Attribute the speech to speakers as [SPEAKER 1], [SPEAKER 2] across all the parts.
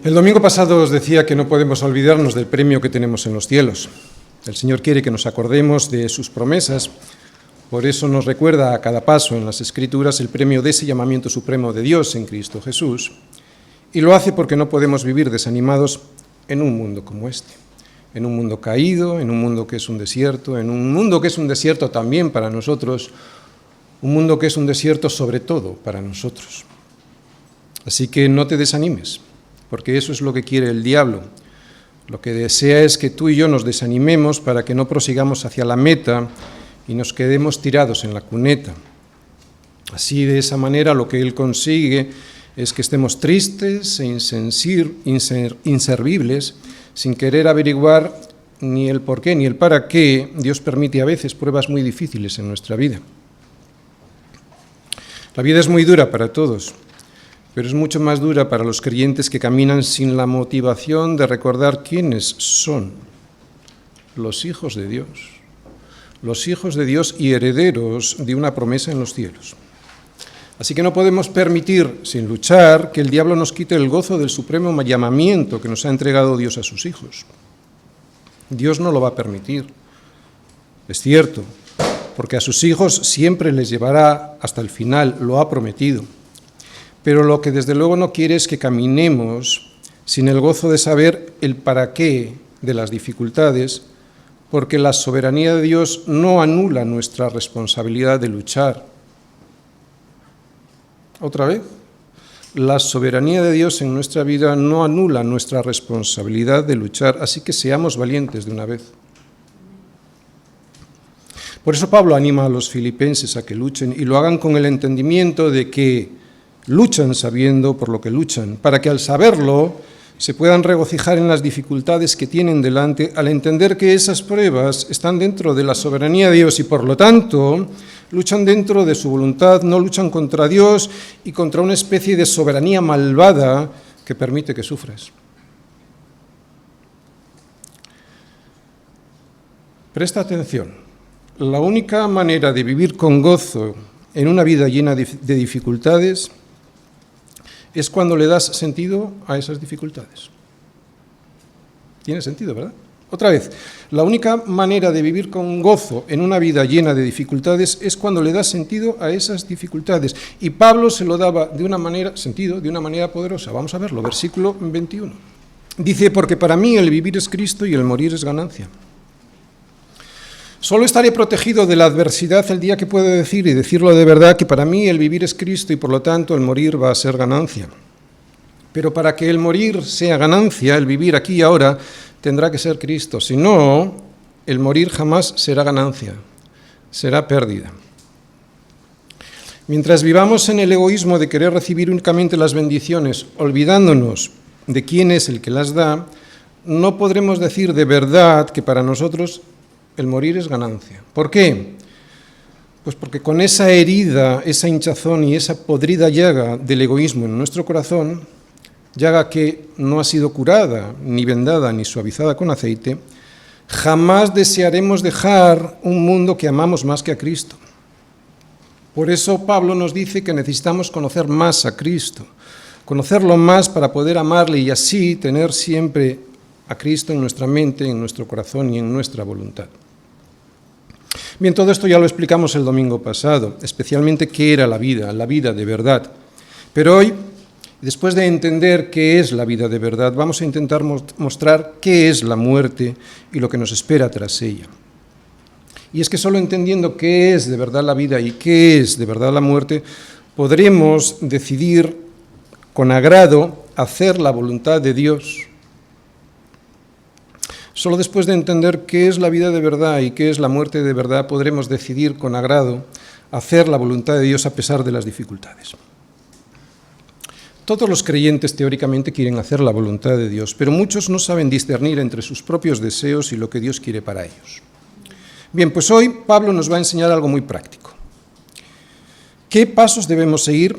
[SPEAKER 1] El domingo pasado os decía que no podemos olvidarnos del premio que tenemos en los cielos. El Señor quiere que nos acordemos de sus promesas, por eso nos recuerda a cada paso en las Escrituras el premio de ese llamamiento supremo de Dios en Cristo Jesús, y lo hace porque no podemos vivir desanimados en un mundo como este, en un mundo caído, en un mundo que es un desierto, en un mundo que es un desierto también para nosotros, un mundo que es un desierto sobre todo para nosotros. Así que no te desanimes, porque eso es lo que quiere el diablo. Lo que desea es que tú y yo nos desanimemos para que no prosigamos hacia la meta y nos quedemos tirados en la cuneta. Así, de esa manera, lo que él consigue es que estemos tristes e inservibles, sin querer averiguar ni el por qué ni el para qué. Dios permite a veces pruebas muy difíciles en nuestra vida. La vida es muy dura para todos, pero es mucho más dura para los creyentes que caminan sin la motivación de recordar quiénes son los hijos de Dios y herederos de una promesa en los cielos. Así que no podemos permitir, sin luchar, que el diablo nos quite el gozo del supremo llamamiento que nos ha entregado Dios a sus hijos. Dios no lo va a permitir, es cierto, porque a sus hijos siempre les llevará hasta el final, lo ha prometido. Pero lo que desde luego no quiere es que caminemos sin el gozo de saber el para qué de las dificultades, porque la soberanía de Dios no anula nuestra responsabilidad de luchar. ¿Otra vez? La soberanía de Dios en nuestra vida no anula nuestra responsabilidad de luchar, así que seamos valientes de una vez. Por eso Pablo anima a los filipenses a que luchen y lo hagan con el entendimiento de que luchan sabiendo por lo que luchan, para que al saberlo se puedan regocijar en las dificultades que tienen delante al entender que esas pruebas están dentro de la soberanía de Dios y por lo tanto luchan dentro de su voluntad, no luchan contra Dios y contra una especie de soberanía malvada que permite que sufras. Presta atención, la única manera de vivir con gozo en una vida llena de dificultades es cuando le das sentido a esas dificultades. Tiene sentido, ¿verdad? Otra vez, la única manera de vivir con gozo en una vida llena de dificultades es cuando le das sentido a esas dificultades. Y Pablo se lo daba de una manera poderosa. Vamos a verlo, versículo 21. Dice, porque para mí el vivir es Cristo y el morir es ganancia. Solo estaré protegido de la adversidad el día que puedo decir, y decirlo de verdad, que para mí el vivir es Cristo y por lo tanto el morir va a ser ganancia. Pero para que el morir sea ganancia, el vivir aquí y ahora tendrá que ser Cristo. Si no, el morir jamás será ganancia, será pérdida. Mientras vivamos en el egoísmo de querer recibir únicamente las bendiciones, olvidándonos de quién es el que las da, no podremos decir de verdad que para nosotros el morir es ganancia. ¿Por qué? Pues porque con esa herida, esa hinchazón y esa podrida llaga del egoísmo en nuestro corazón, llaga que no ha sido curada, ni vendada, ni suavizada con aceite, jamás desearemos dejar un mundo que amamos más que a Cristo. Por eso Pablo nos dice que necesitamos conocer más a Cristo, conocerlo más para poder amarle y así tener siempre a Cristo en nuestra mente, en nuestro corazón y en nuestra voluntad. Bien, todo esto ya lo explicamos el domingo pasado, especialmente qué era la vida de verdad. Pero hoy, después de entender qué es la vida de verdad, vamos a intentar mostrar qué es la muerte y lo que nos espera tras ella. Y es que solo entendiendo qué es de verdad la vida y qué es de verdad la muerte, podremos decidir con agrado hacer la voluntad de Dios. Solo después de entender qué es la vida de verdad y qué es la muerte de verdad, podremos decidir con agrado hacer la voluntad de Dios a pesar de las dificultades. Todos los creyentes teóricamente quieren hacer la voluntad de Dios, pero muchos no saben discernir entre sus propios deseos y lo que Dios quiere para ellos. Bien, pues hoy Pablo nos va a enseñar algo muy práctico. ¿Qué pasos debemos seguir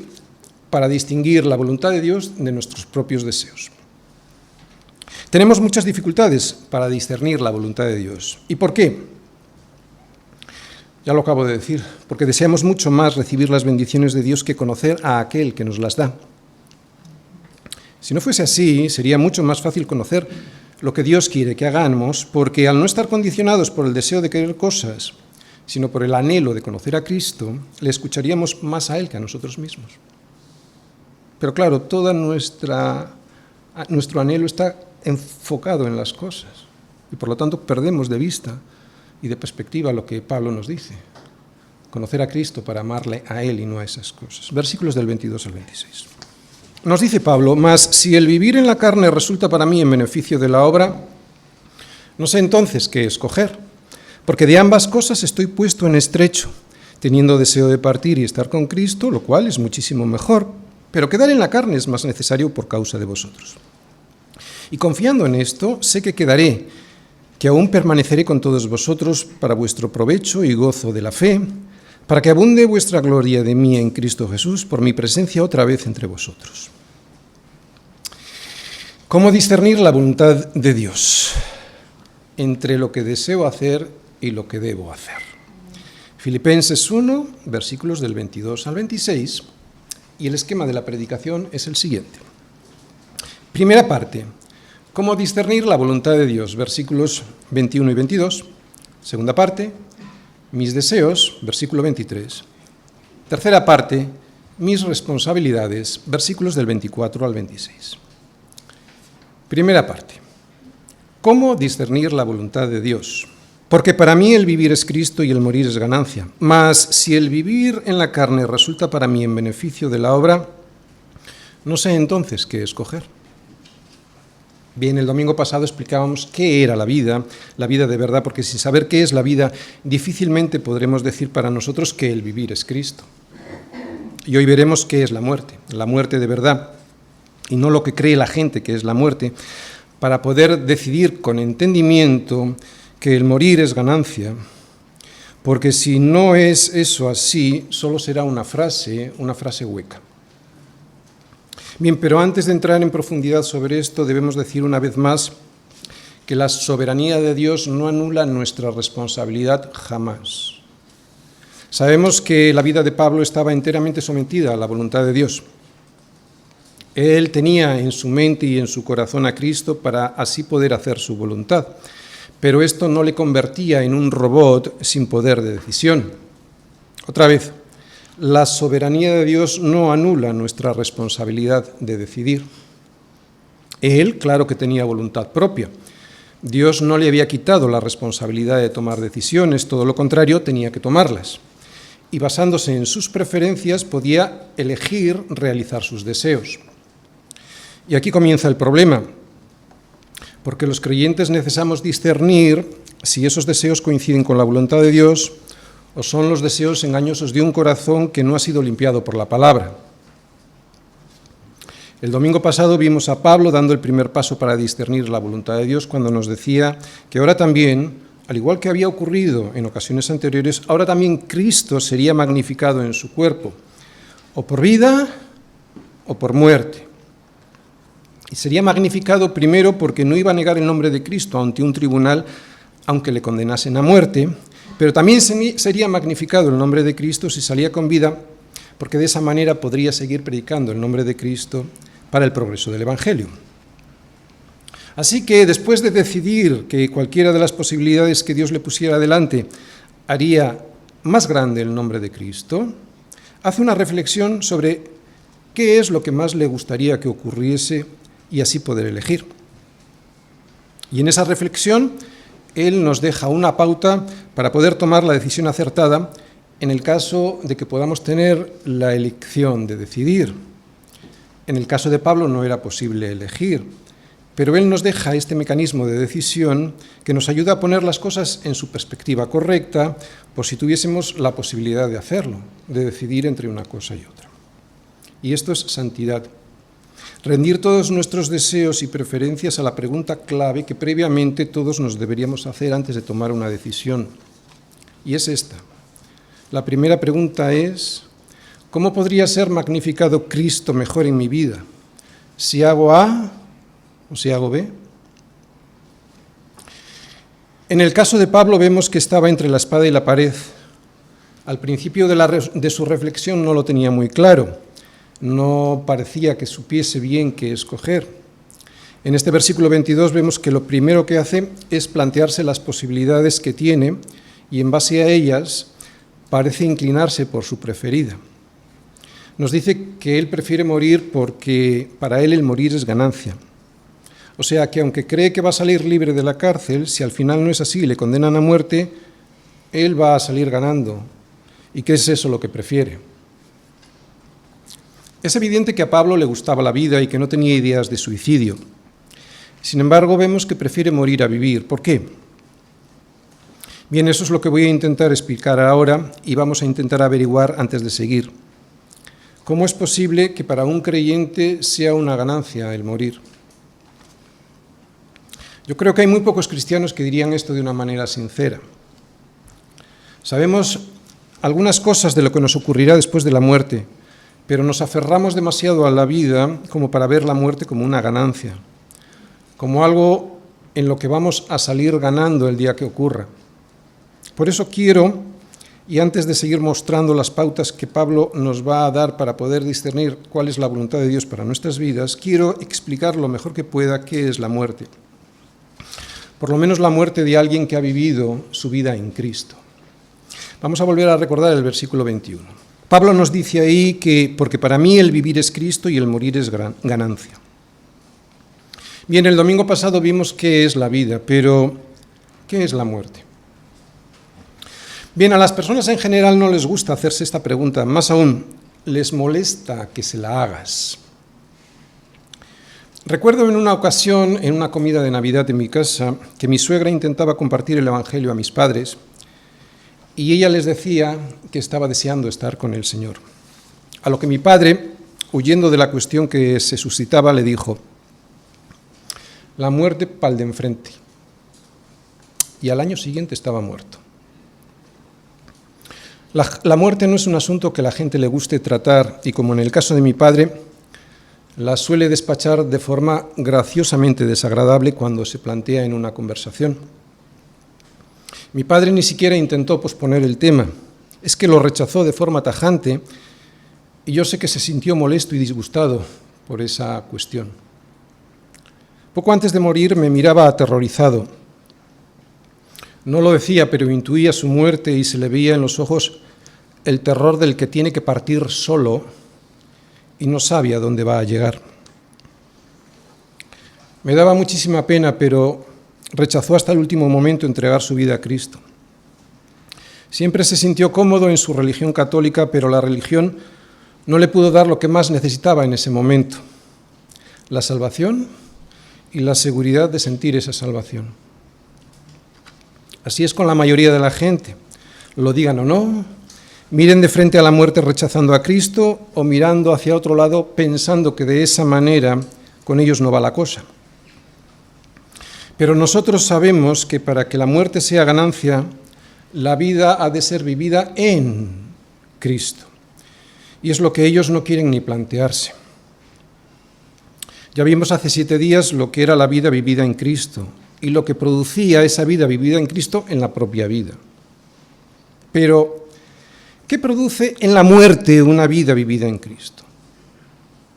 [SPEAKER 1] para distinguir la voluntad de Dios de nuestros propios deseos? Tenemos muchas dificultades para discernir la voluntad de Dios. ¿Y por qué? Ya lo acabo de decir, porque deseamos mucho más recibir las bendiciones de Dios que conocer a aquel que nos las da. Si no fuese así, sería mucho más fácil conocer lo que Dios quiere que hagamos, porque al no estar condicionados por el deseo de querer cosas, sino por el anhelo de conocer a Cristo, le escucharíamos más a Él que a nosotros mismos. Pero claro, todo nuestro anhelo está enfocado en las cosas, y por lo tanto perdemos de vista y de perspectiva lo que Pablo nos dice: conocer a Cristo para amarle a Él y no a esas cosas. Versículos del 22 al 26. Nos dice Pablo: mas si el vivir en la carne resulta para mí en beneficio de la obra, no sé entonces qué escoger, porque de ambas cosas estoy puesto en estrecho, teniendo deseo de partir y estar con Cristo, lo cual es muchísimo mejor, pero quedar en la carne es más necesario por causa de vosotros. Y confiando en esto, sé que quedaré, que aún permaneceré con todos vosotros para vuestro provecho y gozo de la fe, para que abunde vuestra gloria de mí en Cristo Jesús por mi presencia otra vez entre vosotros. ¿Cómo discernir la voluntad de Dios entre lo que deseo hacer y lo que debo hacer? Filipenses 1, versículos del 22 al 26, y el esquema de la predicación es el siguiente. Primera parte: ¿cómo discernir la voluntad de Dios? Versículos 21 y 22. Segunda parte: mis deseos, versículo 23. Tercera parte: mis responsabilidades, versículos del 24 al 26. Primera parte: ¿cómo discernir la voluntad de Dios? Porque para mí el vivir es Cristo y el morir es ganancia. Mas si el vivir en la carne resulta para mí en beneficio de la obra, no sé entonces qué escoger. Bien, el domingo pasado explicábamos qué era la vida de verdad, porque sin saber qué es la vida, difícilmente podremos decir para nosotros que el vivir es Cristo. Y hoy veremos qué es la muerte de verdad, y no lo que cree la gente que es la muerte, para poder decidir con entendimiento que el morir es ganancia, porque si no es eso así, solo será una frase hueca. Bien, pero antes de entrar en profundidad sobre esto, debemos decir una vez más que la soberanía de Dios no anula nuestra responsabilidad jamás. Sabemos que la vida de Pablo estaba enteramente sometida a la voluntad de Dios. Él tenía en su mente y en su corazón a Cristo para así poder hacer su voluntad, pero esto no le convertía en un robot sin poder de decisión. Otra vez, la soberanía de Dios no anula nuestra responsabilidad de decidir. Él, claro que tenía voluntad propia. Dios no le había quitado la responsabilidad de tomar decisiones, todo lo contrario, tenía que tomarlas. Y basándose en sus preferencias, podía elegir realizar sus deseos. Y aquí comienza el problema, porque los creyentes necesitamos discernir si esos deseos coinciden con la voluntad de Dios o son los deseos engañosos de un corazón que no ha sido limpiado por la palabra. El domingo pasado vimos a Pablo dando el primer paso para discernir la voluntad de Dios cuando nos decía que ahora también, al igual que había ocurrido en ocasiones anteriores, ahora también Cristo sería magnificado en su cuerpo, o por vida o por muerte. Y sería magnificado primero porque no iba a negar el nombre de Cristo ante un tribunal, aunque le condenasen a muerte, pero también sería magnificado el nombre de Cristo si salía con vida, porque de esa manera podría seguir predicando el nombre de Cristo para el progreso del Evangelio. Así que después de decidir que cualquiera de las posibilidades que Dios le pusiera delante haría más grande el nombre de Cristo, hace una reflexión sobre qué es lo que más le gustaría que ocurriese y así poder elegir. Y en esa reflexión, Él nos deja una pauta para poder tomar la decisión acertada en el caso de que podamos tener la elección de decidir. En el caso de Pablo no era posible elegir, pero Él nos deja este mecanismo de decisión que nos ayuda a poner las cosas en su perspectiva correcta, por si tuviésemos la posibilidad de hacerlo, de decidir entre una cosa y otra. Y esto es santidad. Rendir todos nuestros deseos y preferencias a la pregunta clave que previamente todos nos deberíamos hacer antes de tomar una decisión. Y es esta. La primera pregunta es: ¿cómo podría ser magnificado Cristo mejor en mi vida? ¿Si hago A o si hago B? En el caso de Pablo vemos que estaba entre la espada y la pared. Al principio de su reflexión no lo tenía muy claro. no parecía que supiese bien qué escoger. En este versículo 22 vemos que lo primero que hace es plantearse las posibilidades que tiene y en base a ellas parece inclinarse por su preferida. Nos dice que él prefiere morir porque para él el morir es ganancia. O sea que aunque cree que va a salir libre de la cárcel, si al final no es así y le condenan a muerte, él va a salir ganando. ¿Y qué es eso lo que prefiere? Es evidente que a Pablo le gustaba la vida y que no tenía ideas de suicidio. Sin embargo, vemos que prefiere morir a vivir. ¿Por qué? Bien, eso es lo que voy a intentar explicar ahora y vamos a intentar averiguar antes de seguir. ¿Cómo es posible que para un creyente sea una ganancia el morir? Yo creo que hay muy pocos cristianos que dirían esto de una manera sincera. Sabemos algunas cosas de lo que nos ocurrirá después de la muerte, pero nos aferramos demasiado a la vida como para ver la muerte como una ganancia, como algo en lo que vamos a salir ganando el día que ocurra. Por eso quiero, y antes de seguir mostrando las pautas que Pablo nos va a dar para poder discernir cuál es la voluntad de Dios para nuestras vidas, quiero explicar lo mejor que pueda qué es la muerte. Por lo menos la muerte de alguien que ha vivido su vida en Cristo. Vamos a volver a recordar el versículo 21. Pablo nos dice ahí que, porque para mí el vivir es Cristo y el morir es ganancia. Bien, el domingo pasado vimos qué es la vida, pero ¿qué es la muerte? Bien, a las personas en general no les gusta hacerse esta pregunta, más aún, les molesta que se la hagas. Recuerdo en una ocasión, en una comida de Navidad en mi casa, que mi suegra intentaba compartir el Evangelio a mis padres y ella les decía que estaba deseando estar con el Señor. A lo que mi padre, huyendo de la cuestión que se suscitaba, le dijo: la muerte pa'l de enfrente. Y al año siguiente estaba muerto. La muerte no es un asunto que a la gente le guste tratar y, como en el caso de mi padre, la suele despachar de forma graciosamente desagradable cuando se plantea en una conversación. Mi padre ni siquiera intentó posponer el tema, es que lo rechazó de forma tajante y yo sé que se sintió molesto y disgustado por esa cuestión. Poco antes de morir me miraba aterrorizado. No lo decía, pero intuía su muerte y se le veía en los ojos el terror del que tiene que partir solo y no sabe a dónde va a llegar. Me daba muchísima pena, pero rechazó hasta el último momento entregar su vida a Cristo. Siempre se sintió cómodo en su religión católica, pero la religión no le pudo dar lo que más necesitaba en ese momento: la salvación y la seguridad de sentir esa salvación. Así es con la mayoría de la gente, lo digan o no, miren de frente a la muerte rechazando a Cristo o mirando hacia otro lado pensando que de esa manera con ellos no va la cosa. Pero nosotros sabemos que para que la muerte sea ganancia, la vida ha de ser vivida en Cristo. Y es lo que ellos no quieren ni plantearse. Ya vimos hace 7 días lo que era la vida vivida en Cristo y lo que producía esa vida vivida en Cristo en la propia vida. Pero ¿qué produce en la muerte una vida vivida en Cristo?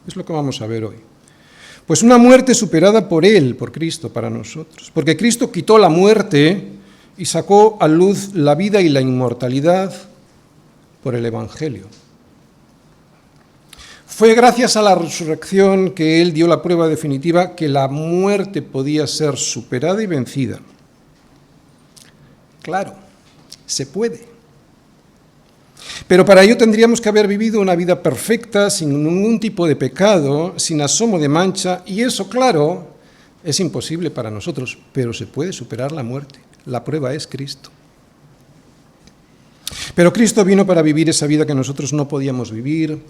[SPEAKER 1] Es lo que vamos a ver hoy. Pues una muerte superada por Él, por Cristo, para nosotros. Porque Cristo quitó la muerte y sacó a luz la vida y la inmortalidad por el Evangelio. Fue gracias a la resurrección que Él dio la prueba definitiva que la muerte podía ser superada y vencida. Claro, se puede. Pero para ello tendríamos que haber vivido una vida perfecta, sin ningún tipo de pecado, sin asomo de mancha, y eso, claro, es imposible para nosotros, pero se puede superar la muerte. La prueba es Cristo. Pero Cristo vino para vivir esa vida que nosotros no podíamos vivir,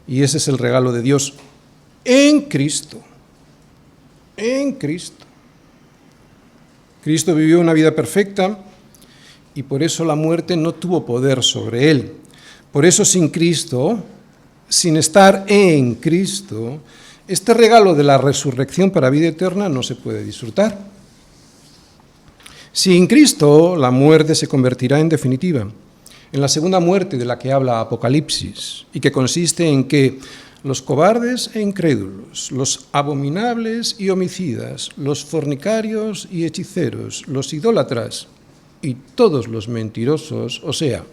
[SPEAKER 1] y ese es el regalo de Dios en Cristo. En Cristo. Cristo vivió una vida perfecta y por eso la muerte no tuvo poder sobre él. Por eso sin Cristo, sin estar en Cristo, este regalo de la resurrección para vida eterna no se puede disfrutar. Sin Cristo, la muerte se convertirá en definitiva, en la segunda muerte de la que habla Apocalipsis, y que consiste en que los cobardes e incrédulos, los abominables y homicidas, los fornicarios y hechiceros, los idólatras y todos los mentirosos, o sea,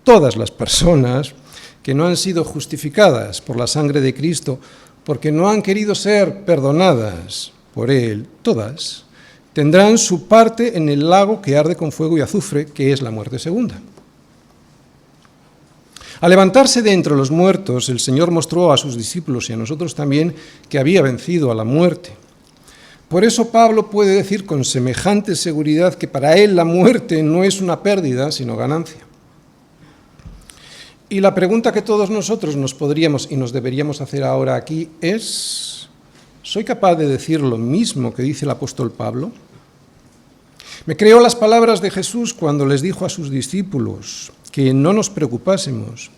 [SPEAKER 1] todas las personas que no han sido justificadas por la sangre de Cristo, porque no han querido ser perdonadas por Él, todas, tendrán su parte en el lago que arde con fuego y azufre, que es la muerte segunda. Al levantarse de entre los muertos, el Señor mostró a sus discípulos y a nosotros también que había vencido a la muerte. Por eso Pablo puede decir con semejante seguridad que para él la muerte no es una pérdida, sino ganancia. Y la pregunta que todos nosotros nos podríamos y nos deberíamos hacer ahora aquí es: ¿soy capaz de decir lo mismo que dice el apóstol Pablo? Me creo las palabras de Jesús cuando les dijo a sus discípulos que no nos preocupásemos,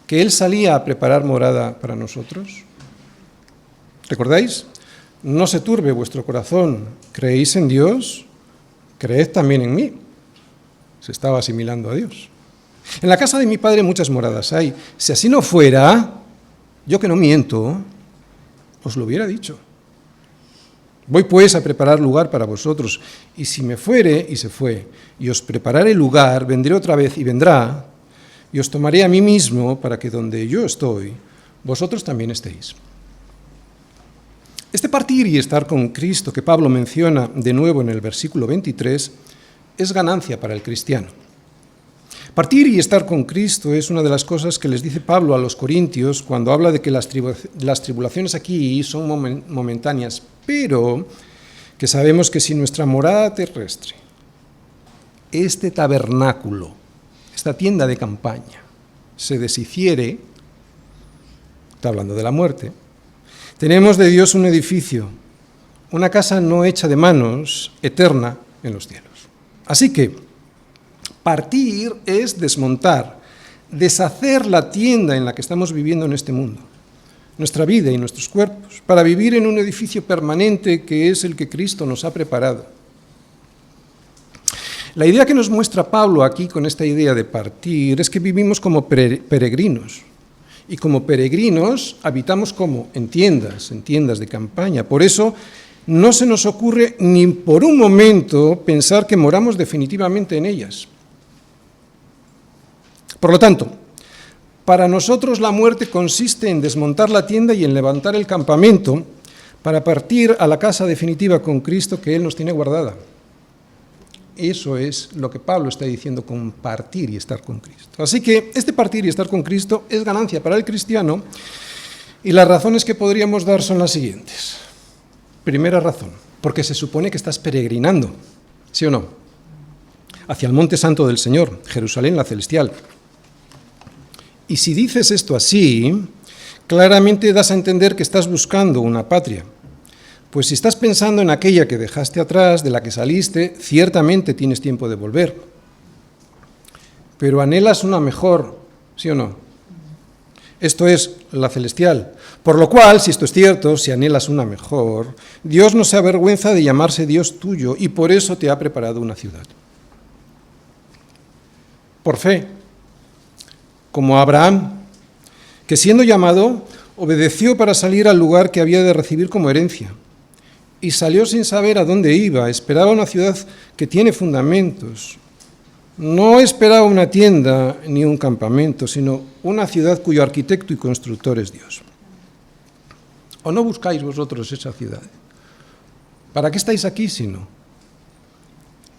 [SPEAKER 1] que Él salía a preparar morada para nosotros. ¿Recordáis? No se turbe vuestro corazón, ¿creéis en Dios? Creed también en mí. Se estaba asimilando a Dios. En la casa de mi Padre muchas moradas hay. Si así no fuera, yo que no miento, os lo hubiera dicho. Voy pues a preparar lugar para vosotros, y si me fuere, y se fue, y os prepararé lugar, vendré otra vez y vendrá, y os tomaré a mí mismo para que donde yo estoy, vosotros también estéis. Este partir y estar con Cristo que Pablo menciona de nuevo en el versículo 23 es ganancia para el cristiano. Partir y estar con Cristo es una de las cosas que les dice Pablo a los corintios cuando habla de que las tribulaciones aquí son momentáneas, pero que sabemos que si nuestra morada terrestre, este tabernáculo, esta tienda de campaña, se deshiciere, está hablando de la muerte, tenemos de Dios un edificio, una casa no hecha de manos, eterna en los cielos. Así que partir es desmontar, deshacer la tienda en la que estamos viviendo en este mundo, nuestra vida y nuestros cuerpos, para vivir en un edificio permanente que es el que Cristo nos ha preparado. La idea que nos muestra Pablo aquí con esta idea de partir es que vivimos como peregrinos, y como peregrinos habitamos como en tiendas de campaña. Por eso no se nos ocurre ni por un momento pensar que moramos definitivamente en ellas. Por lo tanto, para nosotros la muerte consiste en desmontar la tienda y en levantar el campamento para partir a la casa definitiva con Cristo que Él nos tiene guardada. Eso es lo que Pablo está diciendo con partir y estar con Cristo. Así que este partir y estar con Cristo es ganancia para el cristiano, y las razones que podríamos dar son las siguientes. Primera razón, porque se supone que estás peregrinando, ¿sí o no? Hacia el monte santo del Señor, Jerusalén la celestial. Y si dices esto así, claramente das a entender que estás buscando una patria. Pues si estás pensando en aquella que dejaste atrás, de la que saliste, ciertamente tienes tiempo de volver. Pero anhelas una mejor, ¿sí o no? Esto es la celestial. Por lo cual, si esto es cierto, si anhelas una mejor, Dios no se avergüenza de llamarse Dios tuyo y por eso te ha preparado una ciudad. Por fe, como Abraham, que siendo llamado, obedeció para salir al lugar que había de recibir como herencia. Y salió sin saber a dónde iba, esperaba una ciudad que tiene fundamentos. No esperaba una tienda ni un campamento, sino una ciudad cuyo arquitecto y constructor es Dios. ¿O no buscáis vosotros esa ciudad? ¿Para qué estáis aquí si no?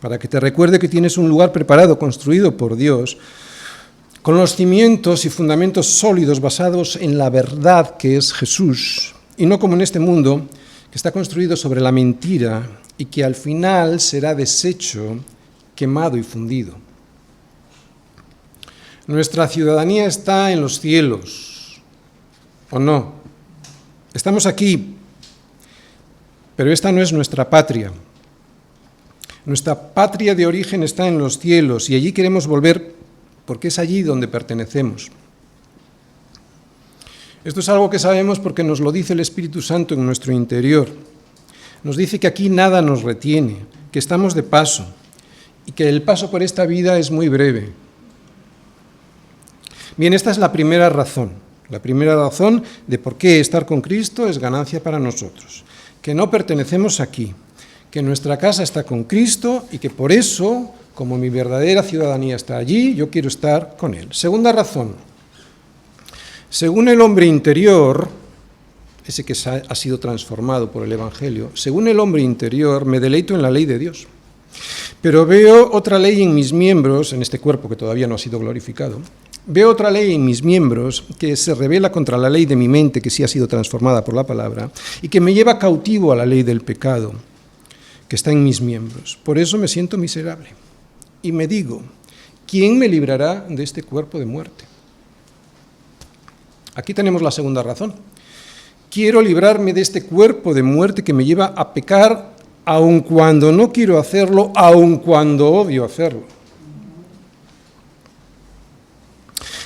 [SPEAKER 1] Para que te recuerde que tienes un lugar preparado, construido por Dios, con los cimientos y fundamentos sólidos basados en la verdad que es Jesús, y no como en este mundo, que está construido sobre la mentira y que al final será deshecho, quemado y fundido. Nuestra ciudadanía está en los cielos, ¿o no? Estamos aquí, pero esta no es nuestra patria. Nuestra patria de origen está en los cielos y allí queremos volver porque es allí donde pertenecemos. Esto es algo que sabemos porque nos lo dice el Espíritu Santo en nuestro interior. Nos dice que aquí nada nos retiene, que estamos de paso y que el paso por esta vida es muy breve. Bien, esta es la primera razón. La primera razón de por qué estar con Cristo es ganancia para nosotros, que no pertenecemos aquí, que nuestra casa está con Cristo y que por eso, como mi verdadera ciudadanía está allí, yo quiero estar con Él. Segunda razón, según el hombre interior, ese que ha sido transformado por el Evangelio, según el hombre interior me deleito en la ley de Dios, pero veo otra ley en mis miembros, en este cuerpo que todavía no ha sido glorificado, veo otra ley en mis miembros que se revela contra la ley de mi mente, que sí ha sido transformada por la palabra, y que me lleva cautivo a la ley del pecado, que está en mis miembros. Por eso me siento miserable. Y me digo, ¿quién me librará de este cuerpo de muerte? Aquí tenemos la segunda razón. Quiero librarme de este cuerpo de muerte que me lleva a pecar, aun cuando no quiero hacerlo, aun cuando odio hacerlo.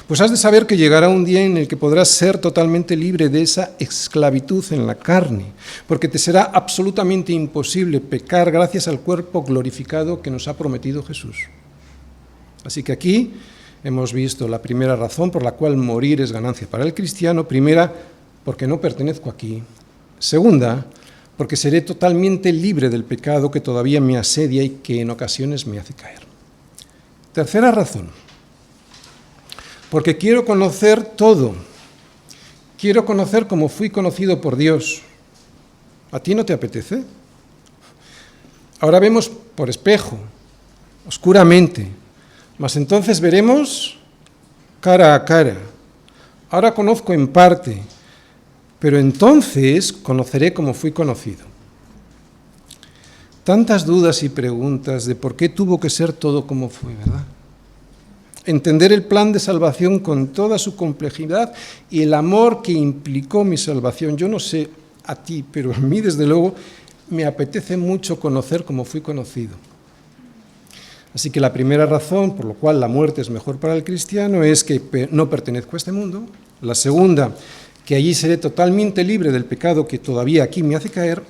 [SPEAKER 1] Pues has de saber que llegará un día en el que podrás ser totalmente libre de esa esclavitud en la carne, porque te será absolutamente imposible pecar gracias al cuerpo glorificado que nos ha prometido Jesús. Así que aquí hemos visto la primera razón por la cual morir es ganancia para el cristiano. Primera, porque no pertenezco aquí. Segunda, porque seré totalmente libre del pecado que todavía me asedia y que en ocasiones me hace caer. Tercera razón, porque quiero conocer todo. Quiero conocer cómo fui conocido por Dios. ¿A ti no te apetece? Ahora vemos por espejo, oscuramente, mas entonces veremos cara a cara. Ahora conozco en parte, pero entonces conoceré cómo fui conocido. Tantas dudas y preguntas de por qué tuvo que ser todo como fue, ¿verdad? Entender el plan de salvación con toda su complejidad y el amor que implicó mi salvación. Yo no sé a ti, pero a mí desde luego me apetece mucho conocer cómo fui conocido. Así que la primera razón por la cual la muerte es mejor para el cristiano es que no pertenezco a este mundo. La segunda, que allí seré totalmente libre del pecado que todavía aquí me hace caer.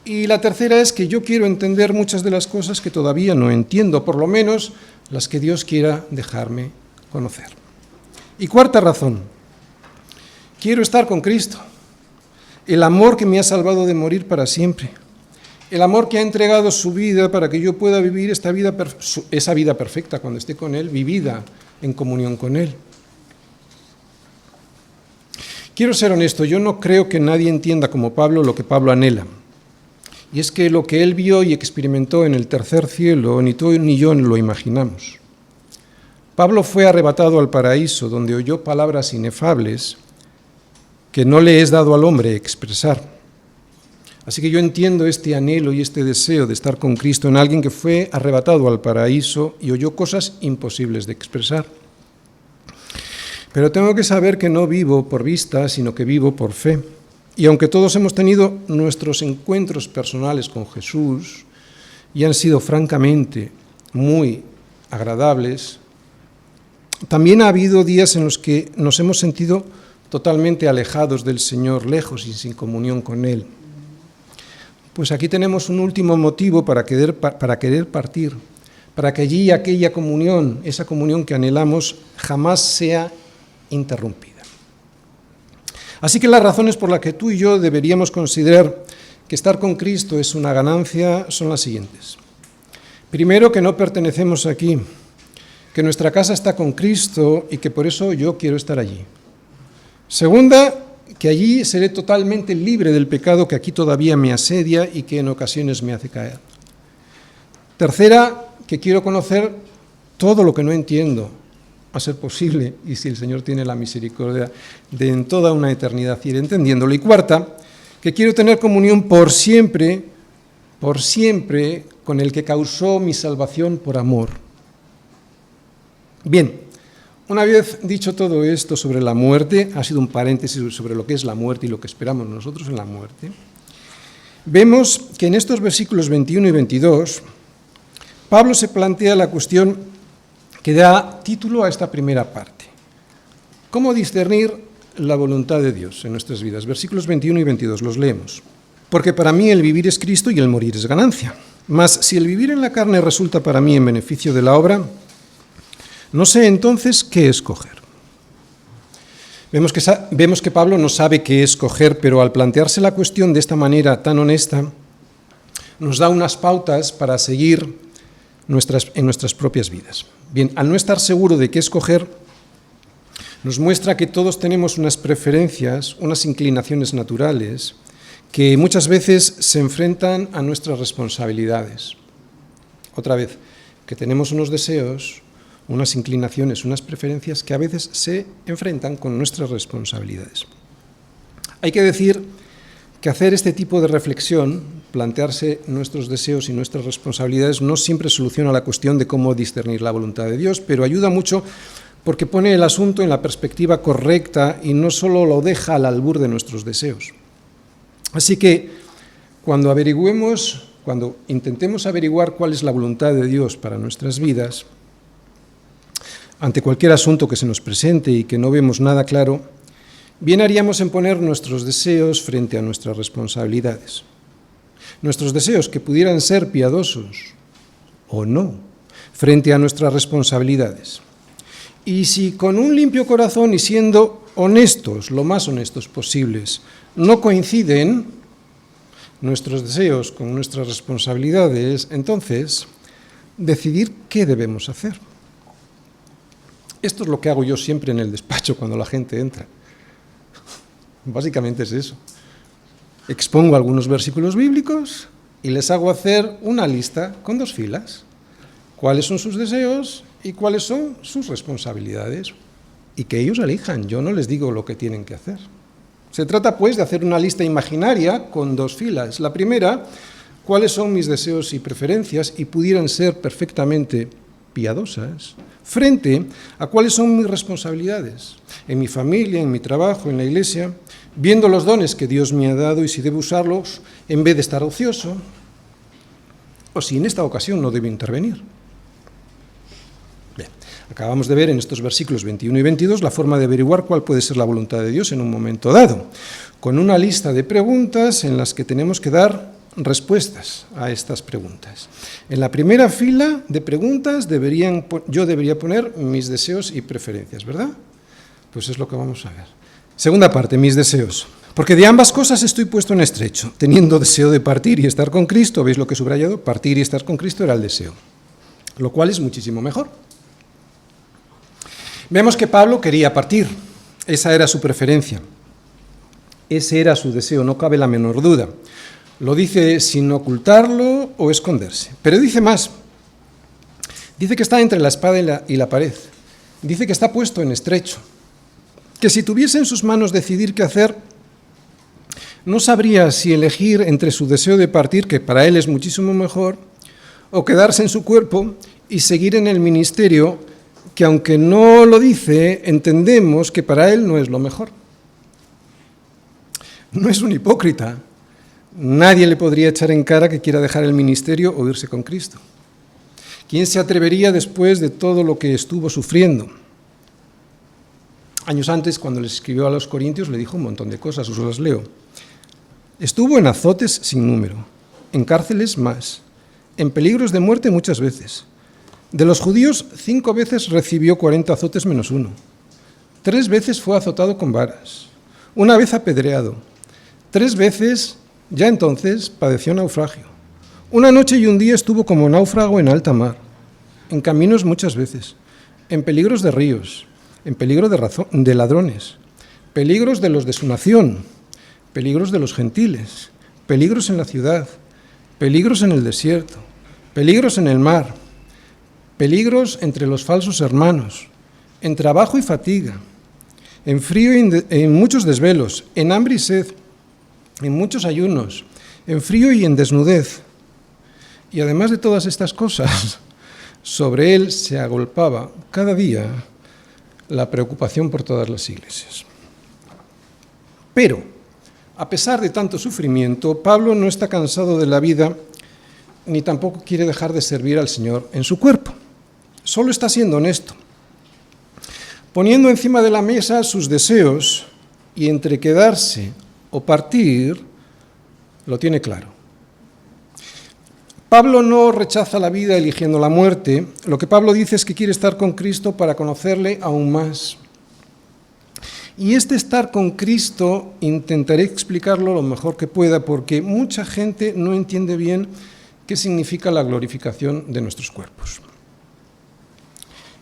[SPEAKER 1] Y la tercera es que yo quiero entender muchas de las cosas que todavía no entiendo, por lo menos las que Dios quiera dejarme conocer. Y cuarta razón, quiero estar con Cristo, el amor que me ha salvado de morir para siempre, el amor que ha entregado su vida para que yo pueda vivir esa vida perfecta cuando esté con Él, vivida en comunión con Él. Quiero ser honesto, yo no creo que nadie entienda como Pablo lo que Pablo anhela. Y es que lo que él vio y experimentó en el tercer cielo, ni tú ni yo lo imaginamos. Pablo fue arrebatado al paraíso, donde oyó palabras inefables que no le es dado al hombre expresar. Así que yo entiendo este anhelo y este deseo de estar con Cristo en alguien que fue arrebatado al paraíso y oyó cosas imposibles de expresar. Pero tengo que saber que no vivo por vista, sino que vivo por fe. Y aunque todos hemos tenido nuestros encuentros personales con Jesús y han sido francamente muy agradables, también ha habido días en los que nos hemos sentido totalmente alejados del Señor, lejos y sin comunión con Él. Pues aquí tenemos un último motivo para querer partir, para que allí aquella comunión, esa comunión que anhelamos, jamás sea interrumpida. Así que las razones por las que tú y yo deberíamos considerar que estar con Cristo es una ganancia son las siguientes. Primero, que no pertenecemos aquí, que nuestra casa está con Cristo y que por eso yo quiero estar allí. Segunda, que allí seré totalmente libre del pecado que aquí todavía me asedia y que en ocasiones me hace caer. Tercera, que quiero conocer todo lo que no entiendo, a ser posible, y si el Señor tiene la misericordia, de en toda una eternidad ir entendiéndolo. Y cuarta, que quiero tener comunión por siempre, con el que causó mi salvación por amor. Bien, una vez dicho todo esto sobre la muerte, ha sido un paréntesis sobre lo que es la muerte y lo que esperamos nosotros en la muerte, vemos que en estos versículos 21 y 22, Pablo se plantea la cuestión que da título a esta primera parte. ¿Cómo discernir la voluntad de Dios en nuestras vidas? Versículos 21 y 22, los leemos. Porque para mí el vivir es Cristo y el morir es ganancia. Mas si el vivir en la carne resulta para mí en beneficio de la obra, no sé entonces qué escoger. Vemos que Pablo no sabe qué escoger, pero al plantearse la cuestión de esta manera tan honesta, nos da unas pautas para seguir en nuestras propias vidas. Bien, al no estar seguro de qué escoger, nos muestra que todos tenemos unas preferencias, unas inclinaciones naturales, que muchas veces se enfrentan a nuestras responsabilidades. Otra vez, que tenemos unos deseos, unas inclinaciones, unas preferencias que a veces se enfrentan con nuestras responsabilidades. Hay que decir que hacer este tipo de reflexión, plantearse nuestros deseos y nuestras responsabilidades, no siempre soluciona la cuestión de cómo discernir la voluntad de Dios, pero ayuda mucho porque pone el asunto en la perspectiva correcta y no solo lo deja al albur de nuestros deseos. Así que cuando intentemos averiguar cuál es la voluntad de Dios para nuestras vidas, ante cualquier asunto que se nos presente y que no vemos nada claro, bien haríamos en poner nuestros deseos frente a nuestras responsabilidades. Nuestros deseos que pudieran ser piadosos o no, frente a nuestras responsabilidades. Y si con un limpio corazón y siendo honestos, lo más honestos posibles, no coinciden nuestros deseos con nuestras responsabilidades, entonces decidir qué debemos hacer. Esto es lo que hago yo siempre en el despacho cuando la gente entra. Básicamente es eso. Expongo algunos versículos bíblicos y les hago hacer una lista con 2 filas. ¿Cuáles son sus deseos y cuáles son sus responsabilidades? Y que ellos elijan, yo no les digo lo que tienen que hacer. Se trata, pues, de hacer una lista imaginaria con 2 filas. La primera, cuáles son mis deseos y preferencias y pudieran ser perfectamente piadosas, frente a cuáles son mis responsabilidades, en mi familia, en mi trabajo, en la iglesia, viendo los dones que Dios me ha dado y si debo usarlos en vez de estar ocioso, o si en esta ocasión no debo intervenir. Bien, acabamos de ver en estos versículos 21 y 22 la forma de averiguar cuál puede ser la voluntad de Dios en un momento dado, con una lista de preguntas en las que tenemos que dar respuestas a estas preguntas. En la primera fila de preguntas yo debería poner mis deseos y preferencias, ¿verdad? Pues es lo que vamos a ver. Segunda parte, mis deseos. Porque de ambas cosas estoy puesto en estrecho, teniendo deseo de partir y estar con Cristo. ¿Veis lo que he subrayado? Partir y estar con Cristo era el deseo, lo cual es muchísimo mejor. Vemos que Pablo quería partir, esa era su preferencia, ese era su deseo, no cabe la menor duda. Lo dice sin ocultarlo o esconderse. Pero dice más. Dice que está entre la espada y la pared. Dice que está puesto en estrecho. Que si tuviese en sus manos decidir qué hacer, no sabría si elegir entre su deseo de partir, que para él es muchísimo mejor, o quedarse en su cuerpo y seguir en el ministerio, que aunque no lo dice, entendemos que para él no es lo mejor. No es un hipócrita. Nadie le podría echar en cara que quiera dejar el ministerio o irse con Cristo. ¿Quién se atrevería después de todo lo que estuvo sufriendo? Años antes, cuando les escribió a los Corintios, le dijo un montón de cosas, os las leo. Estuvo en azotes sin número, en cárceles más, en peligros de muerte muchas veces. De los judíos, 5 veces recibió 40 azotes menos 1. 3 veces fue azotado con varas. 1 vez apedreado. 3 veces... Ya entonces padeció naufragio. 1 noche y 1 día estuvo como náufrago en alta mar, en caminos muchas veces, en peligros de ríos, en peligro de ladrones, peligros de los de su nación, peligros de los gentiles, peligros en la ciudad, peligros en el desierto, peligros en el mar, peligros entre los falsos hermanos, en trabajo y fatiga, en frío y en muchos desvelos, en hambre y sed, en muchos ayunos, en frío y en desnudez. Y además de todas estas cosas, sobre él se agolpaba cada día la preocupación por todas las iglesias. Pero, a pesar de tanto sufrimiento, Pablo no está cansado de la vida, ni tampoco quiere dejar de servir al Señor en su cuerpo. Solo está siendo honesto, poniendo encima de la mesa sus deseos y entre quedarse o partir, lo tiene claro. Pablo no rechaza la vida eligiendo la muerte. Lo que Pablo dice es que quiere estar con Cristo para conocerle aún más. Y este estar con Cristo intentaré explicarlo lo mejor que pueda, porque mucha gente no entiende bien qué significa la glorificación de nuestros cuerpos.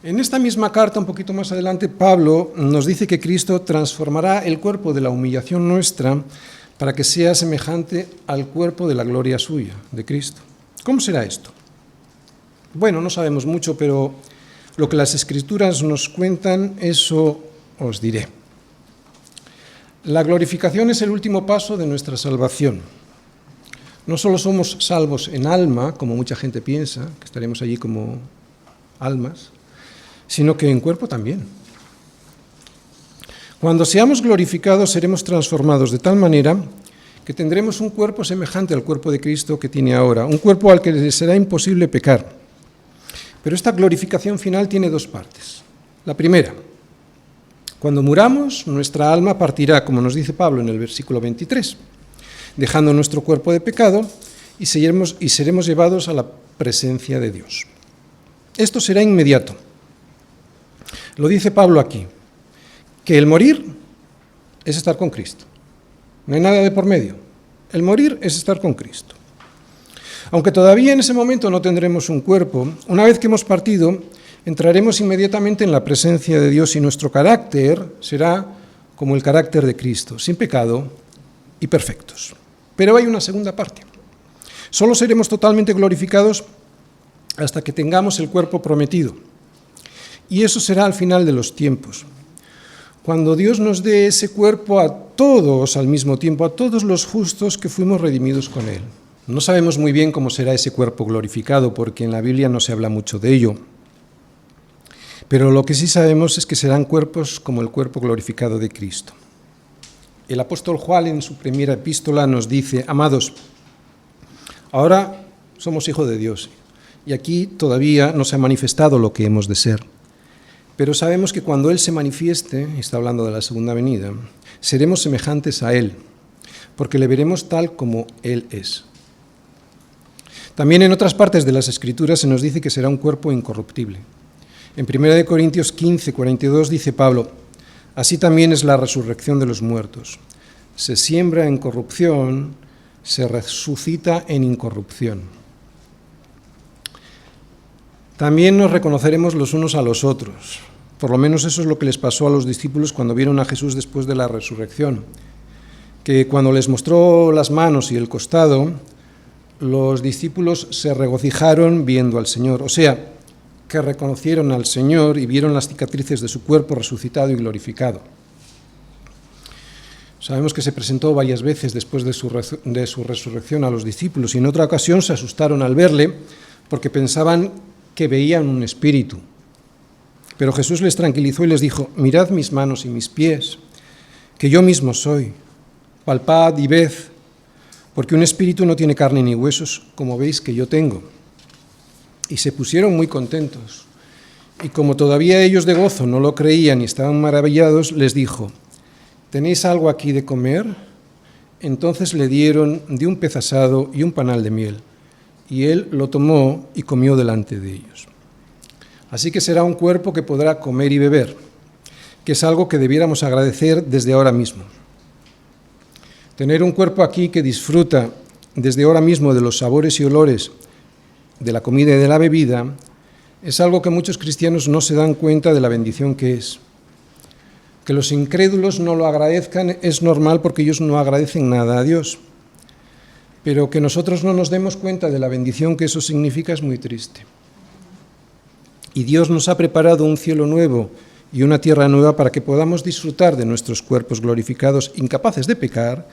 [SPEAKER 1] En esta misma carta, un poquito más adelante, Pablo nos dice que Cristo transformará el cuerpo de la humillación nuestra para que sea semejante al cuerpo de la gloria suya, de Cristo. ¿Cómo será esto? Bueno, no sabemos mucho, pero lo que las Escrituras nos cuentan, eso os diré. La glorificación es el último paso de nuestra salvación. No solo somos salvos en alma, como mucha gente piensa, que estaremos allí como almas, sino que en cuerpo también. Cuando seamos glorificados, seremos transformados de tal manera que tendremos un cuerpo semejante al cuerpo de Cristo que tiene ahora, un cuerpo al que le será imposible pecar. Pero esta glorificación final tiene dos partes. La primera, cuando muramos, nuestra alma partirá, como nos dice Pablo en el versículo 23, dejando nuestro cuerpo de pecado y seremos llevados a la presencia de Dios. Esto será inmediato. Lo dice Pablo aquí, que el morir es estar con Cristo. No hay nada de por medio. El morir es estar con Cristo. Aunque todavía en ese momento no tendremos un cuerpo, una vez que hemos partido, entraremos inmediatamente en la presencia de Dios y nuestro carácter será como el carácter de Cristo, sin pecado y perfectos. Pero hay una segunda parte. Solo seremos totalmente glorificados hasta que tengamos el cuerpo prometido. Y eso será al final de los tiempos. Cuando Dios nos dé ese cuerpo a todos al mismo tiempo, a todos los justos que fuimos redimidos con Él. No sabemos muy bien cómo será ese cuerpo glorificado, porque en la Biblia no se habla mucho de ello. Pero lo que sí sabemos es que serán cuerpos como el cuerpo glorificado de Cristo. El apóstol Juan en su primera epístola nos dice: amados, ahora somos hijos de Dios y aquí todavía no se ha manifestado lo que hemos de ser. Pero sabemos que cuando Él se manifieste, está hablando de la segunda venida, seremos semejantes a Él, porque le veremos tal como Él es. También en otras partes de las Escrituras se nos dice que será un cuerpo incorruptible. En 1 Corintios 15, 42 dice Pablo: así también es la resurrección de los muertos. Se siembra en corrupción, se resucita en incorrupción. También nos reconoceremos los unos a los otros. Por lo menos eso es lo que les pasó a los discípulos cuando vieron a Jesús después de la resurrección. Que cuando les mostró las manos y el costado, los discípulos se regocijaron viendo al Señor. O sea, que reconocieron al Señor y vieron las cicatrices de su cuerpo resucitado y glorificado. Sabemos que se presentó varias veces después de su resurrección a los discípulos y en otra ocasión se asustaron al verle porque pensaban que veían un espíritu. Pero Jesús les tranquilizó y les dijo: mirad mis manos y mis pies, que yo mismo soy. Palpad y ved, porque un espíritu no tiene carne ni huesos, como veis que yo tengo. Y se pusieron muy contentos. Y como todavía ellos de gozo no lo creían y estaban maravillados, les dijo: ¿tenéis algo aquí de comer? Entonces le dieron de un pez asado y un panal de miel, y él lo tomó y comió delante de ellos. Así que será un cuerpo que podrá comer y beber, que es algo que debiéramos agradecer desde ahora mismo. Tener un cuerpo aquí que disfruta desde ahora mismo de los sabores y olores de la comida y de la bebida es algo que muchos cristianos no se dan cuenta de la bendición que es. Que los incrédulos no lo agradezcan es normal porque ellos no agradecen nada a Dios. Pero que nosotros no nos demos cuenta de la bendición que eso significa es muy triste. Y Dios nos ha preparado un cielo nuevo y una tierra nueva para que podamos disfrutar de nuestros cuerpos glorificados, incapaces de pecar,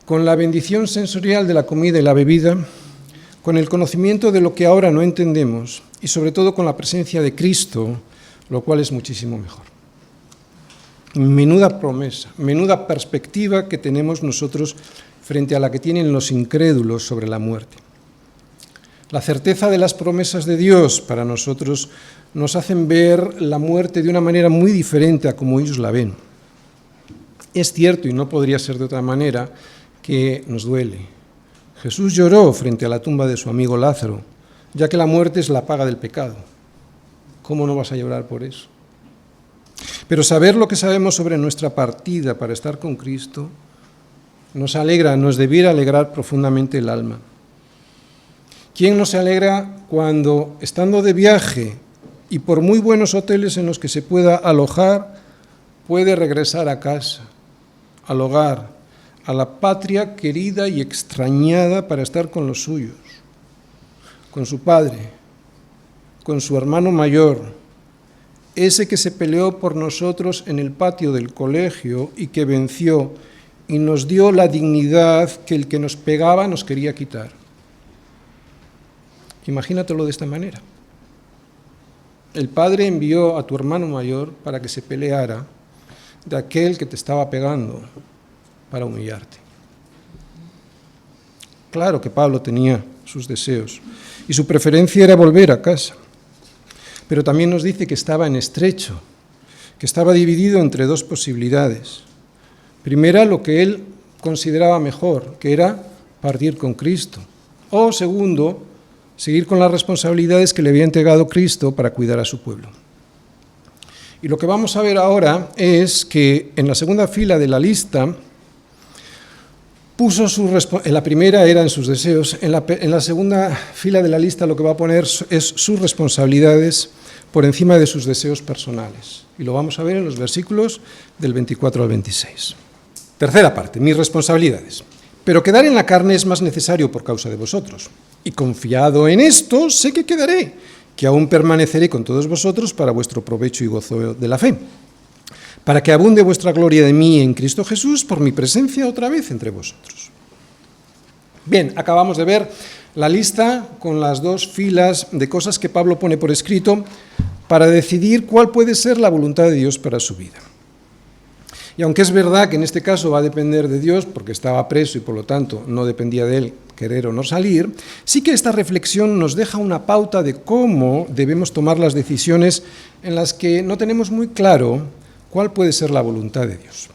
[SPEAKER 1] con la bendición sensorial de la comida y la bebida, con el conocimiento de lo que ahora no entendemos y sobre todo con la presencia de Cristo, lo cual es muchísimo mejor. Menuda promesa, menuda perspectiva que tenemos nosotros frente a la que tienen los incrédulos sobre la muerte. La certeza de las promesas de Dios para nosotros nos hacen ver la muerte de una manera muy diferente a como ellos la ven. Es cierto, y no podría ser de otra manera, que nos duele. Jesús lloró frente a la tumba de su amigo Lázaro, ya que la muerte es la paga del pecado. ¿Cómo no vas a llorar por eso? Pero saber lo que sabemos sobre nuestra partida para estar con Cristo nos alegra, nos debiera alegrar profundamente el alma. ¿Quién no se alegra cuando, estando de viaje y por muy buenos hoteles en los que se pueda alojar, puede regresar a casa, al hogar, a la patria querida y extrañada para estar con los suyos, con su padre, con su hermano mayor, ese que se peleó por nosotros en el patio del colegio y que venció y nos dio la dignidad que el que nos pegaba nos quería quitar? Imagínatelo de esta manera. El padre envió a tu hermano mayor para que se peleara de aquel que te estaba pegando para humillarte. Claro que Pablo tenía sus deseos y su preferencia era volver a casa, pero también nos dice que estaba en estrecho, que estaba dividido entre dos posibilidades. Primera, lo que él consideraba mejor, que era partir con Cristo, o segundo, seguir con las responsabilidades que le había entregado Cristo para cuidar a su pueblo. Y lo que vamos a ver ahora es que en la segunda fila de la lista puso en la primera eran sus deseos, en la segunda fila de la lista lo que va a poner es sus responsabilidades por encima de sus deseos personales. Y lo vamos a ver en los versículos del 24 al 26. Tercera parte, mis responsabilidades. Pero quedar en la carne es más necesario por causa de vosotros. Y confiado en esto, sé que quedaré, que aún permaneceré con todos vosotros para vuestro provecho y gozo de la fe, para que abunde vuestra gloria de mí en Cristo Jesús por mi presencia otra vez entre vosotros. Bien, acabamos de ver la lista con las dos filas de cosas que Pablo pone por escrito para decidir cuál puede ser la voluntad de Dios para su vida. Y aunque es verdad que en este caso va a depender de Dios, porque estaba preso y por lo tanto no dependía de él querer o no salir, sí que esta reflexión nos deja una pauta de cómo debemos tomar las decisiones en las que no tenemos muy claro cuál puede ser la voluntad de Dios.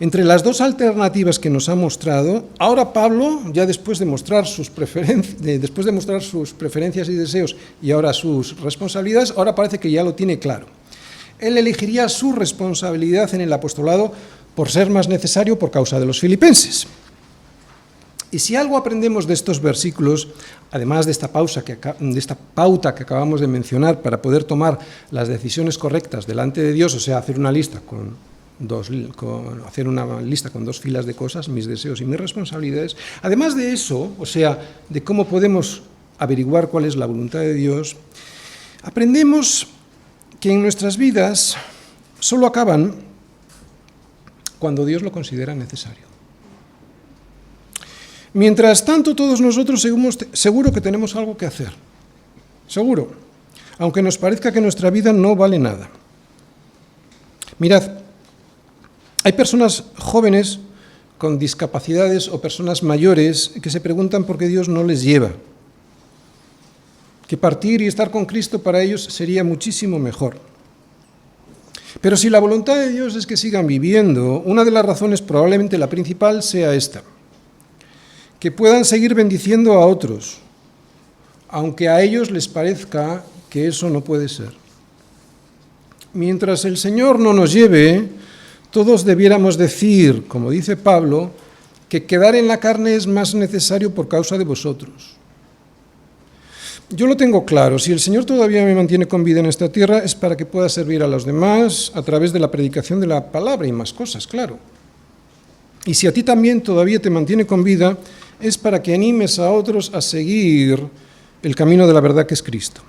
[SPEAKER 1] Entre las dos alternativas que nos ha mostrado, ahora Pablo, ya después de mostrar sus preferencias y deseos y ahora sus responsabilidades, ahora parece que ya lo tiene claro. Él elegiría su responsabilidad en el apostolado por ser más necesario por causa de los filipenses. Y si algo aprendemos de estos versículos, además de esta pauta que acabamos de mencionar para poder tomar las decisiones correctas delante de Dios, o sea, hacer una lista con dos filas de cosas, mis deseos y mis responsabilidades, además de eso, o sea, de cómo podemos averiguar cuál es la voluntad de Dios, aprendemos que en nuestras vidas solo acaban cuando Dios lo considera necesario. Mientras tanto, todos nosotros seguro que tenemos algo que hacer, seguro, aunque nos parezca que nuestra vida no vale nada. Mirad, hay personas jóvenes con discapacidades o personas mayores que se preguntan por qué Dios no les lleva, que partir y estar con Cristo para ellos sería muchísimo mejor. Pero si la voluntad de Dios es que sigan viviendo, una de las razones, probablemente la principal, sea esta: que puedan seguir bendiciendo a otros, aunque a ellos les parezca que eso no puede ser. Mientras el Señor no nos lleve, todos debiéramos decir, como dice Pablo, que quedar en la carne es más necesario por causa de vosotros. Yo lo tengo claro, si el Señor todavía me mantiene con vida en esta tierra es para que pueda servir a los demás a través de la predicación de la palabra y más cosas, claro. Y si a ti también todavía te mantiene con vida, es para que animes a otros a seguir el camino de la verdad que es Cristo.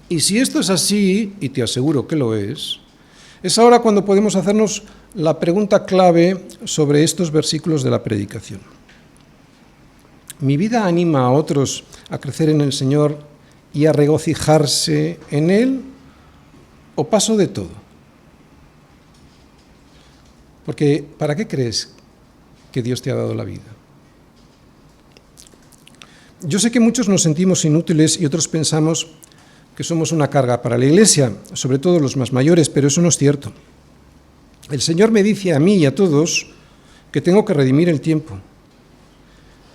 [SPEAKER 1] Y si esto es así, y te aseguro que lo es ahora cuando podemos hacernos la pregunta clave sobre estos versículos de la predicación. ¿Mi vida anima a otros a crecer en el Señor y a regocijarse en Él? ¿O paso de todo? Porque ¿para qué crees que Dios te ha dado la vida? Yo sé que muchos nos sentimos inútiles y otros pensamos que somos una carga para la Iglesia, sobre todo los más mayores, pero eso no es cierto. El Señor me dice a mí y a todos que tengo que redimir el tiempo,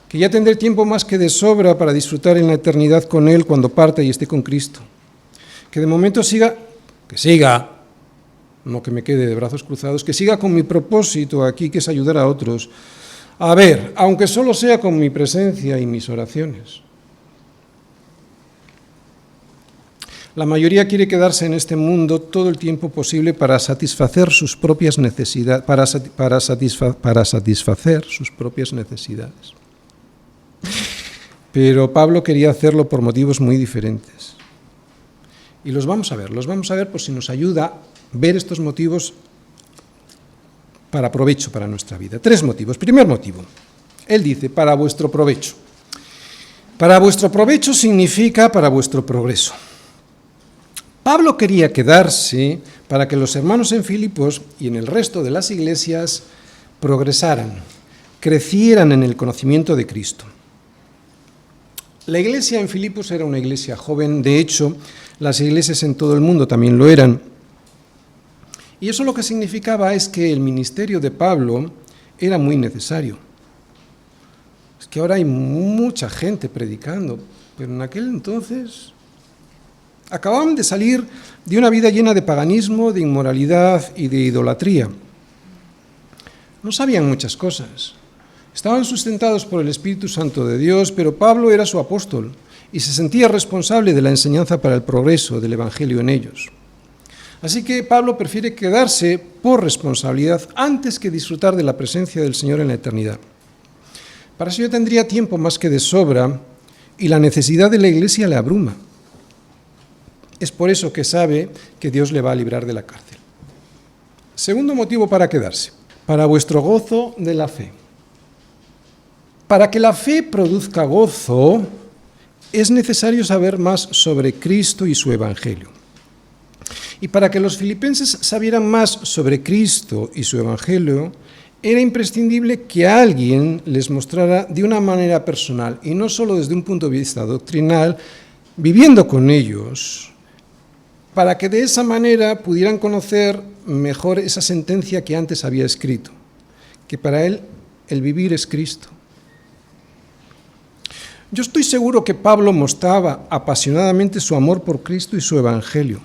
[SPEAKER 1] que ya tendré tiempo más que de sobra para disfrutar en la eternidad con Él cuando parta y esté con Cristo, que de momento siga que siga, no que me quede de brazos cruzados, que siga con mi propósito aquí, que es ayudar a otros. A ver, aunque solo sea con mi presencia y mis oraciones. La mayoría quiere quedarse en este mundo todo el tiempo posible para satisfacer sus propias necesidades, para satisfacer sus propias necesidades. Pero Pablo quería hacerlo por motivos muy diferentes. Y los vamos a ver por si nos ayuda a ver estos motivos para provecho para nuestra vida. 3 motivos. Primer motivo, él dice, para vuestro provecho. Para vuestro provecho significa para vuestro progreso. Pablo quería quedarse para que los hermanos en Filipos y en el resto de las iglesias progresaran, crecieran en el conocimiento de Cristo. La iglesia en Filipos era una iglesia joven, de hecho, las iglesias en todo el mundo también lo eran. Y eso lo que significaba es que el ministerio de Pablo era muy necesario. Es que ahora hay mucha gente predicando, pero en aquel entonces acababan de salir de una vida llena de paganismo, de inmoralidad y de idolatría. No sabían muchas cosas. Estaban sustentados por el Espíritu Santo de Dios, pero Pablo era su apóstol y se sentía responsable de la enseñanza para el progreso del Evangelio en ellos. Así que Pablo prefiere quedarse por responsabilidad antes que disfrutar de la presencia del Señor en la eternidad. Para eso ya tendría tiempo más que de sobra y la necesidad de la iglesia le abruma. Es por eso que sabe que Dios le va a librar de la cárcel. Segundo motivo para quedarse, para vuestro gozo de la fe. Para que la fe produzca gozo, es necesario saber más sobre Cristo y su Evangelio. Y para que los filipenses sabieran más sobre Cristo y su Evangelio, era imprescindible que alguien les mostrara de una manera personal, y no solo desde un punto de vista doctrinal, viviendo con ellos, para que de esa manera pudieran conocer mejor esa sentencia que antes había escrito, que para él el vivir es Cristo. Yo estoy seguro que Pablo mostraba apasionadamente su amor por Cristo y su Evangelio.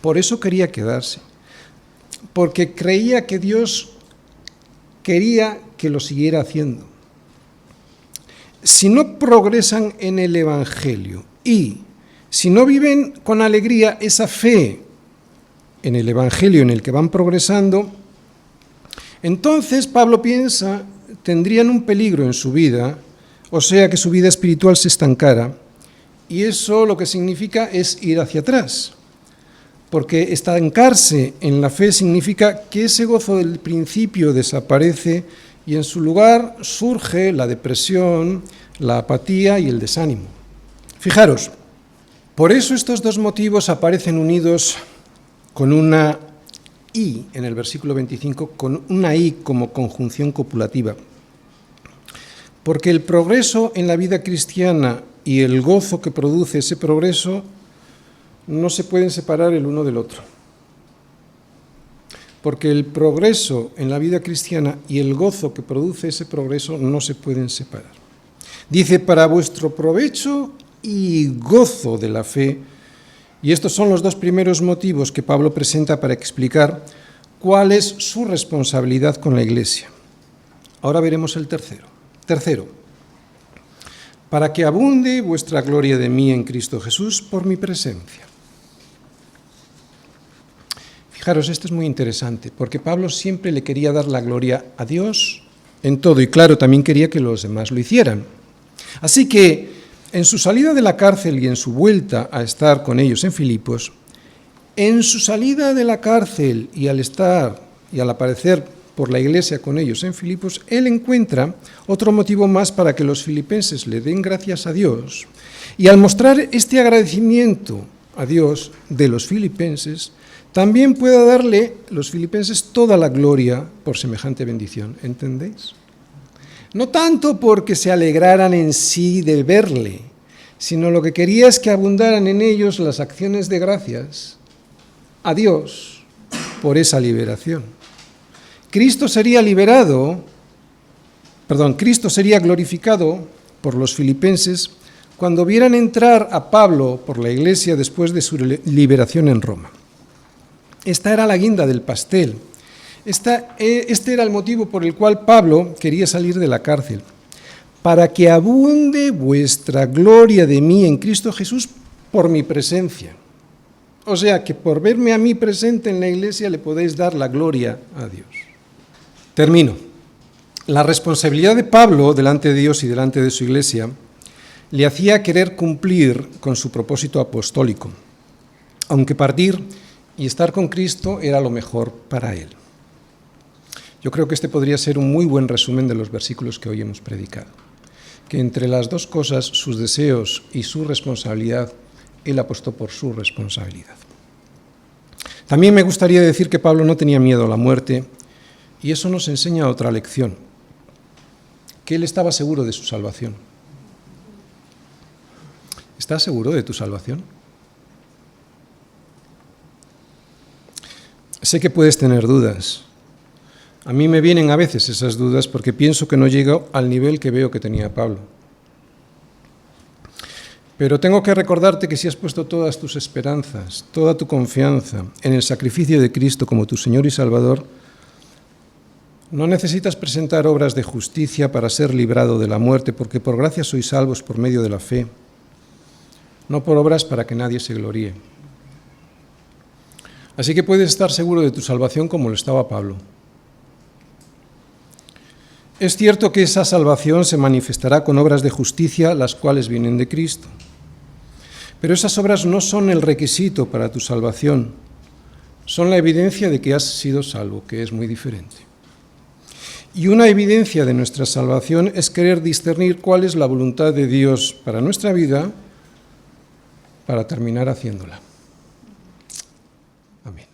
[SPEAKER 1] Por eso quería quedarse, porque creía que Dios quería que lo siguiera haciendo. Si no progresan en el Evangelio y si no viven con alegría esa fe en el Evangelio en el que van progresando, entonces Pablo piensa, tendrían un peligro en su vida, o sea que su vida espiritual se estancara, y eso lo que significa es ir hacia atrás, porque estancarse en la fe significa que ese gozo del principio desaparece y en su lugar surge la depresión, la apatía y el desánimo. Fijaros, por eso estos 2 motivos aparecen unidos con una I en el versículo 25, con una I como conjunción copulativa. Porque el progreso en la vida cristiana y el gozo que produce ese progreso no se pueden separar el uno del otro. Porque el progreso en la vida cristiana y el gozo que produce ese progreso no se pueden separar. Dice, para vuestro provecho y gozo de la fe, y estos son los 2 primeros motivos que Pablo presenta para explicar cuál es su responsabilidad con la Iglesia. Ahora veremos el tercero. Tercero, para que abunde vuestra gloria de mí en Cristo Jesús por mi presencia. Fijaros, esto es muy interesante, porque Pablo siempre le quería dar la gloria a Dios en todo, y claro, también quería que los demás lo hicieran. Así que, en su salida de la cárcel y en su vuelta a estar con ellos en Filipos, en su salida de la cárcel y al estar y al aparecer por la iglesia con ellos en Filipos, él encuentra otro motivo más para que los filipenses le den gracias a Dios, y al mostrar este agradecimiento a Dios de los filipenses, también pueda darle los filipenses toda la gloria por semejante bendición. ¿Entendéis? No tanto porque se alegraran en sí de verle, sino lo que quería es que abundaran en ellos las acciones de gracias a Dios por esa liberación. Cristo sería glorificado por los filipenses cuando vieran entrar a Pablo por la iglesia después de su liberación en Roma. Esta era la guinda del pastel. Este era el motivo por el cual Pablo quería salir de la cárcel. Para que abunde vuestra gloria de mí en Cristo Jesús por mi presencia. O sea, que por verme a mí presente en la iglesia le podéis dar la gloria a Dios. Termino. La responsabilidad de Pablo delante de Dios y delante de su iglesia le hacía querer cumplir con su propósito apostólico, aunque partir y estar con Cristo era lo mejor para él. Yo creo que este podría ser un muy buen resumen de los versículos que hoy hemos predicado, que entre las dos cosas, sus deseos y su responsabilidad, él apostó por su responsabilidad. También me gustaría decir que Pablo no tenía miedo a la muerte, y eso nos enseña otra lección, que él estaba seguro de su salvación. ¿Estás seguro de tu salvación? Sé que puedes tener dudas. A mí me vienen a veces esas dudas porque pienso que no llego al nivel que veo que tenía Pablo. Pero tengo que recordarte que si has puesto todas tus esperanzas, toda tu confianza en el sacrificio de Cristo como tu Señor y Salvador, no necesitas presentar obras de justicia para ser librado de la muerte, porque por gracia sois salvos por medio de la fe, no por obras para que nadie se gloríe. Así que puedes estar seguro de tu salvación como lo estaba Pablo. Es cierto que esa salvación se manifestará con obras de justicia, las cuales vienen de Cristo. Pero esas obras no son el requisito para tu salvación, son la evidencia de que has sido salvo, que es muy diferente. Y una evidencia de nuestra salvación es querer discernir cuál es la voluntad de Dios para nuestra vida, para terminar haciéndola. Amén.